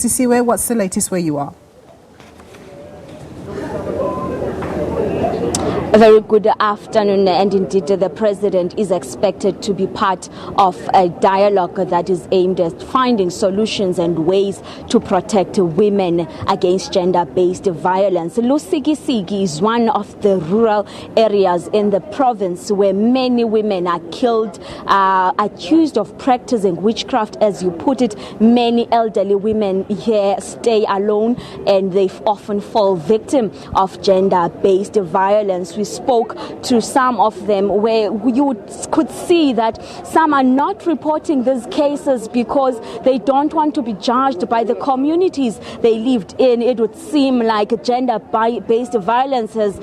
Busisiwe, what's the latest where you are? A very good afternoon, and indeed the President is expected to be part of a dialogue that is aimed at finding solutions and ways to protect women against gender-based violence. Lusikisiki is one of the rural areas in the province where many women are killed, accused of practicing witchcraft, as you put it. Many elderly women here stay alone and they often fall victim of gender-based violence. We spoke to some of them where you could see that some are not reporting these cases because they don't want to be judged by the communities they lived in. It would seem like gender-based violence has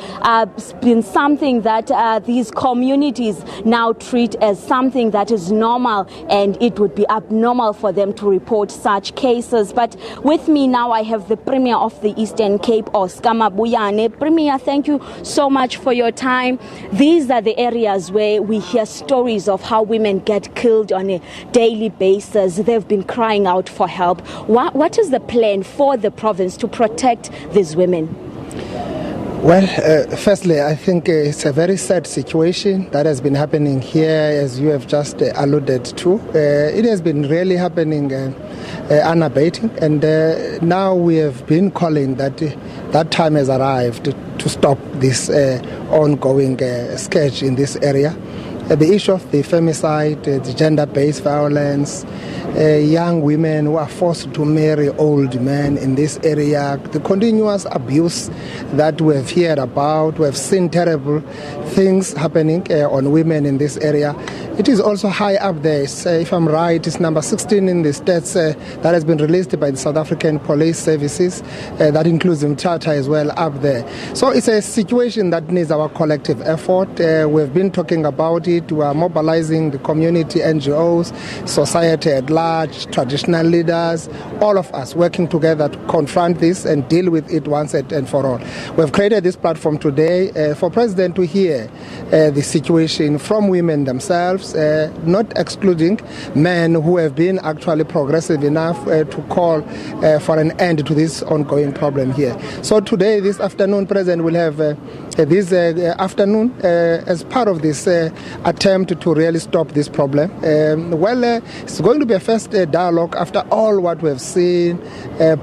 been something that these communities now treat as something that is normal, and it would be abnormal for them to report such cases. But with me now I have the Premier of the Eastern Cape, Oscar Mabuyane. Premier, thank you so much for your time. These are the areas where we hear stories of how women get killed on a daily basis. They've been crying out for help. What is the plan for the province to protect these women? Well, firstly, I think it's a very sad situation that has been happening here, as you have just alluded to. It has been really happening unabating, and now we have been calling that that time has arrived to stop this ongoing scourge in this area. The issue of the femicide, the gender-based violence, young women who are forced to marry old men in this area, the continuous abuse that we have heard about, we have seen terrible things happening on women in this area. It is also high up there. If I'm right, it's number 16 in the states that has been released by the South African Police Services. That includes Mthatha as well up there. So it's a situation that needs our collective effort. We've been talking about it. We are mobilizing the community, NGOs, society at large, traditional leaders, all of us working together to confront this and deal with it once and for all. We've created this platform today for President to hear the situation from women themselves, not excluding men who have been actually progressive enough to call for an end to this ongoing problem here. So today, this afternoon, President will have this afternoon as part of this attempt to really stop this problem. It's going to be a first dialogue after all what we have seen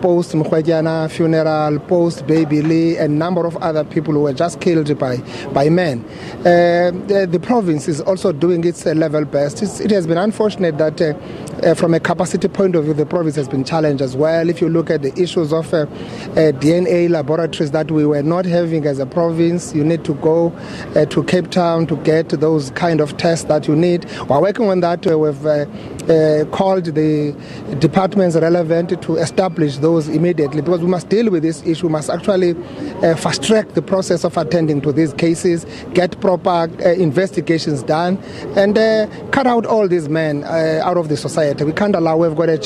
post Mkhwejana funeral, post Baby Lee, and a number of other people who were just killed by men. The province is also doing its level best. It has been unfortunate that from a capacity point of view, the province has been challenged as well. If you look at the issues of DNA laboratories that we were not having as a province, you need to go to Cape Town to get those kind of tests that you need. We're working on that. We've called the departments relevant to establish those immediately, because we must deal with this issue. We must actually fast track the process of attending to these cases, get proper investigations done, and cut out all these men out of the society. We can't allow. We've got a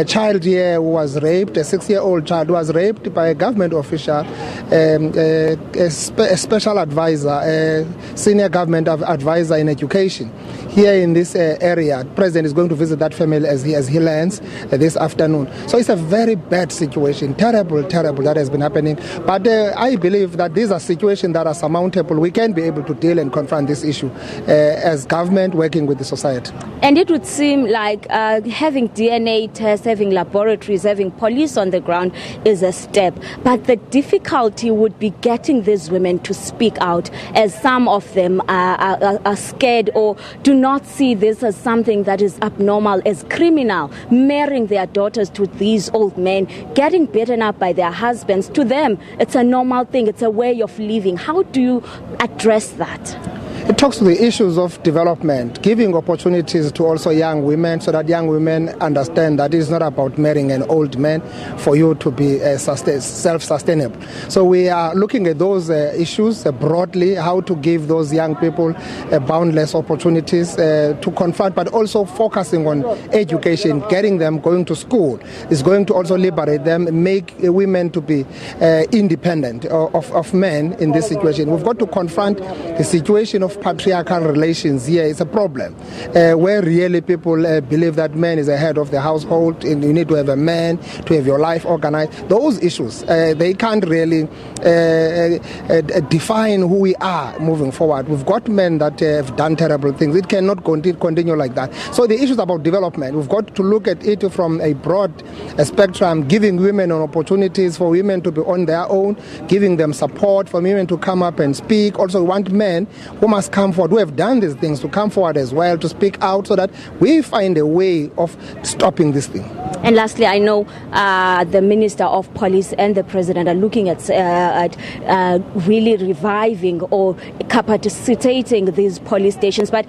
child here who was raped, a 6-year-old child who was raped by a government official, a special advisor, a senior government advisor in education here in this area. President is going to visit that family as he lands this afternoon. So it's a very bad situation, terrible that has been happening. But I believe that these are situations that are surmountable. We can be able to deal and confront this issue as government working with the society. And it would seem like having DNA tests, having laboratories, having police on the ground is a step. But the difficulty would be getting these women to speak out, as some of them are scared or do not see this as something that is abnormal, as criminal, marrying their daughters to these old men, getting beaten up by their husbands. To them, it's a normal thing. It's a way of living. How do you address that? It talks to the issues of development, giving opportunities to also young women, so that young women understand that it's not about marrying an old man for you to be self-sustainable. So we are looking at those issues broadly, how to give those young people boundless opportunities to confront, but also focusing on education, getting them going to school is going to also liberate them, make women to be independent of men in this situation. We've got to confront the situation of patriarchal relations here. It's a problem where really people believe that man is the head of the household and you need to have a man to have your life organized. Those issues, they can't really define who we are moving forward. We've got men that have done terrible things. It cannot continue like that. So the issues about development, we've got to look at it from a broad spectrum, giving women opportunities for women to be on their own, giving them support for women to come up and speak. Also, we want men who must come forward, who have done these things, to come forward as well, to speak out so that we find a way of stopping this thing. And lastly, I know the Minister of Police and the President are looking at really reviving or capacitating these police stations, but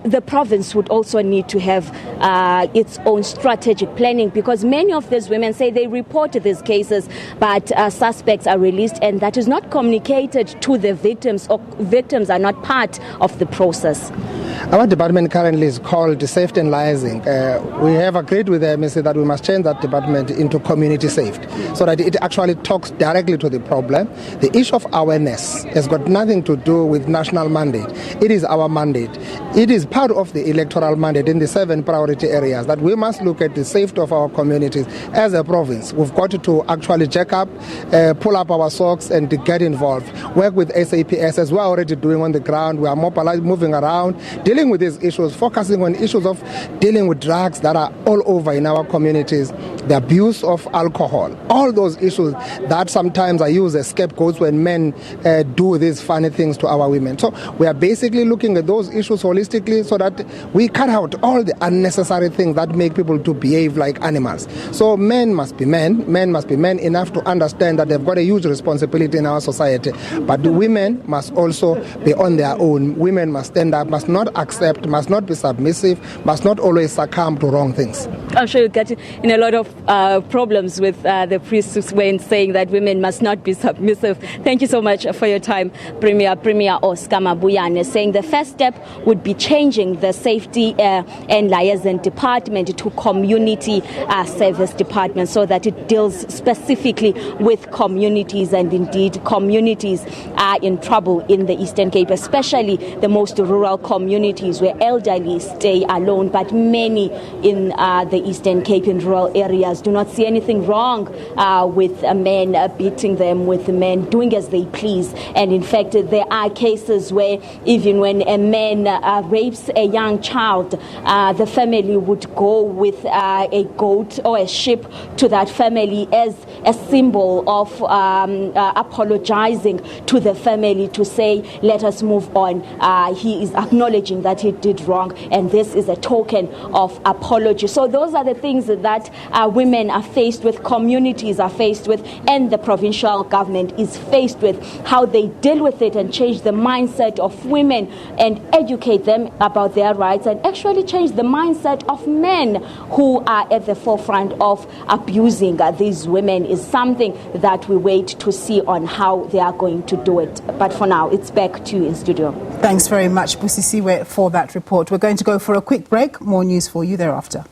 the province would also need to have its own strategic planning, because many of these women say they report these cases, but suspects are released and that is not communicated to the victims, or victims are not part of the process. Our department currently is called Safety and Liaising. We have agreed with the MSC that we must change that department into community safety so that it actually talks directly to the problem. The issue of awareness has got nothing to do with national mandate. It is our mandate. It is part of the electoral mandate in the 7 priority areas that we must look at the safety of our communities as a province. We've got to actually check up, pull up our socks and get involved. Work with SABC as we're already doing on the ground. We are mobilized, moving around, dealing with these issues, focusing on issues of dealing with drugs that are all over in our communities, the abuse of alcohol, all those issues that sometimes are used as scapegoats when men do these funny things to our women. So we are basically looking at those issues holistically so that we cut out all the unnecessary things that make people to behave like animals. So men must be men must be men enough to understand that they've got a huge responsibility in our society, but the women must also be on their own. Women must stand up, must not accept, must not be submissive, must not always succumb to wrong things. I'm sure you get in a lot of problems with the priests when saying that women must not be submissive. Thank you so much for your time, Premier Oscar Mabuyane, saying the first step would be changing the Safety and Liaison Department to Community Service Department so that it deals specifically with communities, and indeed communities are in trouble in the Eastern Cape, especially the most rural communities where elderly stay alone, but many in the Eastern Cape in rural areas do not see anything wrong with men beating them, with men doing as they please. And in fact, there are cases where even when a man rapes a young child, the family would go with a goat or a sheep to that family as a symbol of apologizing to the family, to say, let us move on. He is acknowledging that he did wrong, and this is a token of apology. So those are the things that women are faced with, communities are faced with, and the provincial government is faced with, how they deal with it and change the mindset of women and educate them about their rights, and actually change the mindset of men who are at the forefront of abusing these women is something that we wait to see on how they are going to do it. But for now, it's back to you in studio. Thanks very much, Busisiwe, for that report. We're going to go for a quick break. More news for you thereafter.